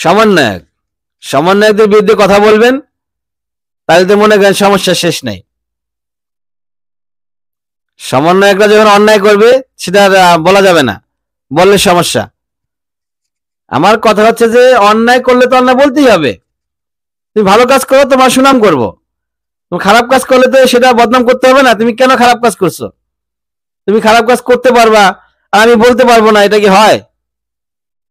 সমন্বয়ক, সমন্বয়কদের বিরুদ্ধে কথা বলবেন, তাহলে তো মনে করেন সমস্যা শেষ নাই। সমন্বয়করা যখন অন্যায় করবে সেটা বলা যাবে না, বললে সমস্যা। আমার কথা হচ্ছে যে অন্যায় করলে তো অন্যায় বলতেই হবে। তুমি ভালো কাজ করো, তোমার সুনাম করব। তুমি খারাপ কাজ করলে তো সেটা বদনাম করতে হবে না, তুমি কেন খারাপ কাজ করছো। তুমি খারাপ কাজ করতে পারবা আর আমি বলতে পারবো না, এটা কি হয়?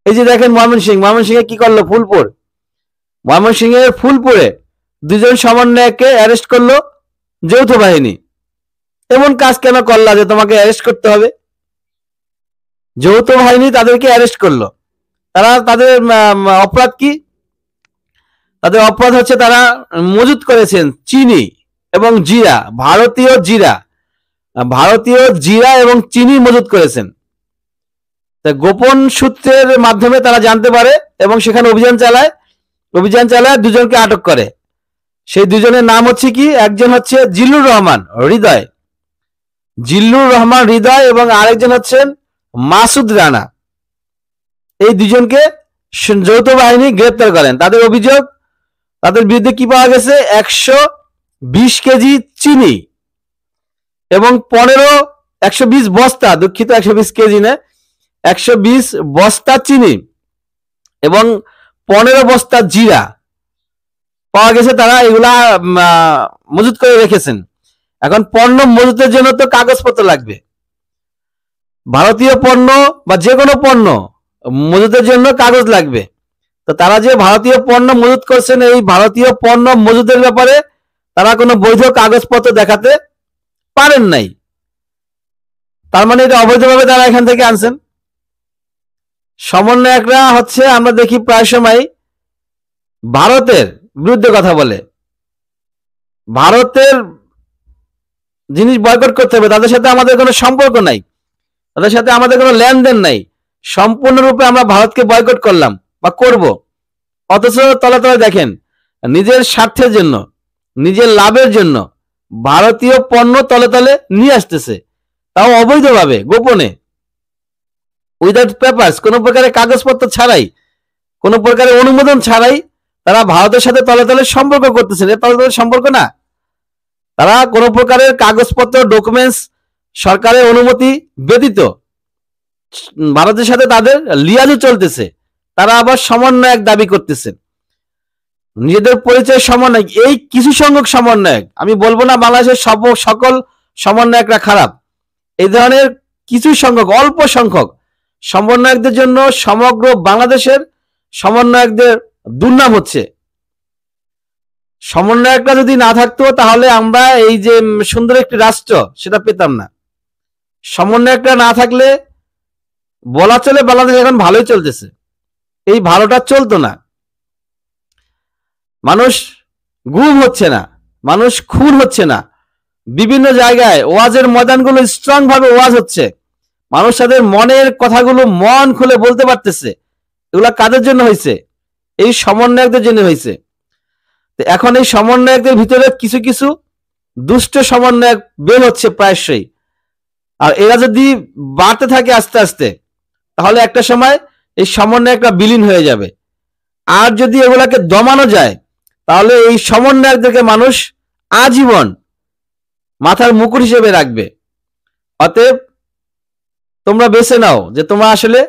এই যে দেখেন ময়মনসিংহে কি করলো, ফুলপুর, ময়মনসিংহের ফুলপুরে দুজন সমন্বয়ককে অ্যারেস্ট করলো যৌথ বাহিনী। এমন কাজ কেন করলা যে তোমাকে অ্যারেস্ট করতে হবে? যৌথ বাহিনী তাদেরকে অ্যারেস্ট করলো। তারা তাদের অপরাধ কি? তাদের অপরাধ হচ্ছে তারা মজুত করেছেন চিনি এবং জিরা, ভারতীয় জিরা এবং চিনি মজুত করেছেন। গোপন সূত্রের মাধ্যমে তারা জানতে পারে এবং সেখানে অভিযান চালায় দুজনকে আটক করে। সেই দুজনের নাম হচ্ছে কি, একজন হচ্ছে জিল্লুর রহমান হৃদয় এবং আরেকজন হচ্ছেন মাসুদ রানা। এই দুজনকে যৌথ বাহিনী গ্রেপ্তার করেন। তাদের অভিযোগ, তাদের বিরুদ্ধে কি পাওয়া গেছে, 120 কেজি চিনি এবং 120 বস্তা, দুঃখিত 120 কেজি না, 120 বস্তা চিনি এবং 15 বস্তা জিরা পাওয়া গেছে। তারা এগুলা মজুত করে রেখেছেন। এখন পণ্য মজুতের জন্য তো কাগজপত্র লাগবে। ভারতীয় পণ্য বা যে কোনো পণ্য মজুতের জন্য কাগজ লাগবে। তো তারা যে ভারতীয় পণ্য মজুত করছেন, এই ভারতীয় পণ্য মজুতের ব্যাপারে তারা কোনো বৈধ কাগজপত্র দেখাতে পারেন নাই। তার মানে এটা অবৈধভাবে তারা এখান থেকে আনছেন। সমন্বয়করা হচ্ছে, আমরা দেখি প্রায় সময় ভারতের বিরুদ্ধে কথা বলে। ভারতের জিনিস বয়কট করতে হবে, তাদের সাথে আমাদের কোনো সম্পর্ক নাই, তাদের সাথে আমাদের কোনো লেনদেন নাই, সম্পূর্ণরূপে আমরা ভারতকে বয়কট করলাম বা করব। অথচ তলে তলে দেখেন নিজের স্বার্থের জন্য, নিজের লাভের জন্য ভারতীয় পণ্য তলে তলে নিয়ে আসতেছে, তাও অবৈধভাবে, গোপনে, উইদাউট পেপারস, কোনো প্রকারের কাগজপত্র ছাড়াই, কোনো প্রকারের অনুমোদন ছাড়াই তারা ভারতের সাথে তলে তলে সম্পর্ক করতেছেন। এর তলে তলে সম্পর্ক না, তারা কোনো প্রকারের কাগজপত্র, ডকুমেন্টস, সরকারের অনুমতি ব্যতীত ভারতের সাথে তাদের লিয়াজু চলতেছে। তারা আবার সমন্বয়ক দাবি করতেছে, নিজেদের পরিচয় সমন্বয়ক। এই কিছু সংখ্যক সমন্বয়ক, আমি বলবো না বাংলাদেশের সকল সমন্বয়করা খারাপ, এই ধরনের কিছু সংখ্যক, অল্প সংখ্যক সমন্বয়কদের জন্য সমগ্র বাংলাদেশের সমন্বয়কদের দুর্নাম হচ্ছে। সমন্বয়করা যদি না থাকতো তাহলে আমরা এই যে সুন্দর একটি রাষ্ট্র সেটা পেতাম না। সমন্বয়করা না থাকলে বলা চলে বাংলাদেশ এখন ভালোই চলতেছে, এই ভালোটা চলতো না। মানুষ গুম হচ্ছে না, মানুষ খুন হচ্ছে না, বিভিন্ন জায়গায় ওয়াজের ময়দানগুলো স্ট্রং ভাবে ওয়াজ হচ্ছে, মানুষ তাদের মনের কথাগুলো মন খুলে বলতে পারতেছে। এগুলা কাদের জন্য হয়েছে? এই সমন্বয়কদের জন্য হয়েছে। এখন এই সমন্বয়কদের ভিতরে কিছু কিছু দুষ্ট সমন্বয়ক বের হচ্ছে প্রায়শই, আর এরা যদি বাড়তে থাকে আস্তে আস্তে, তাহলে একটা সময় এই সমন্বয়করা বিলীন হয়ে যাবে। আর যদি এগুলাকে দমানো যায়, তাহলে এই সমন্বয়কদেরকে মানুষ আজীবন মাথার মুকুট হিসেবে রাখবে। অতএব তোমরা বেছে নাও যে তোমরা আসলে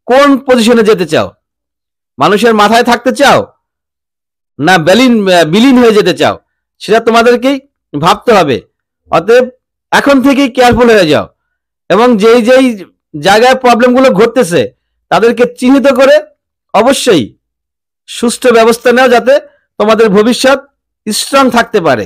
কোন পজিশনে যেতে চাও, মানুষের মাথায় থাকতে চাও না বিলীন হয়ে যেতে চাও, সেটা তোমাদেরকেই ভাবতে হবে। অতএব এখন থেকেই কেয়ারফুল হয়ে যাও এবং যেই যেই জায়গায় প্রবলেমগুলো ঘটতেছে তাদেরকে চিহ্নিত করে অবশ্যই সুষ্ঠু ব্যবস্থা নাও, যাতে তোমাদের ভবিষ্যৎ স্ট্রং থাকতে পারে।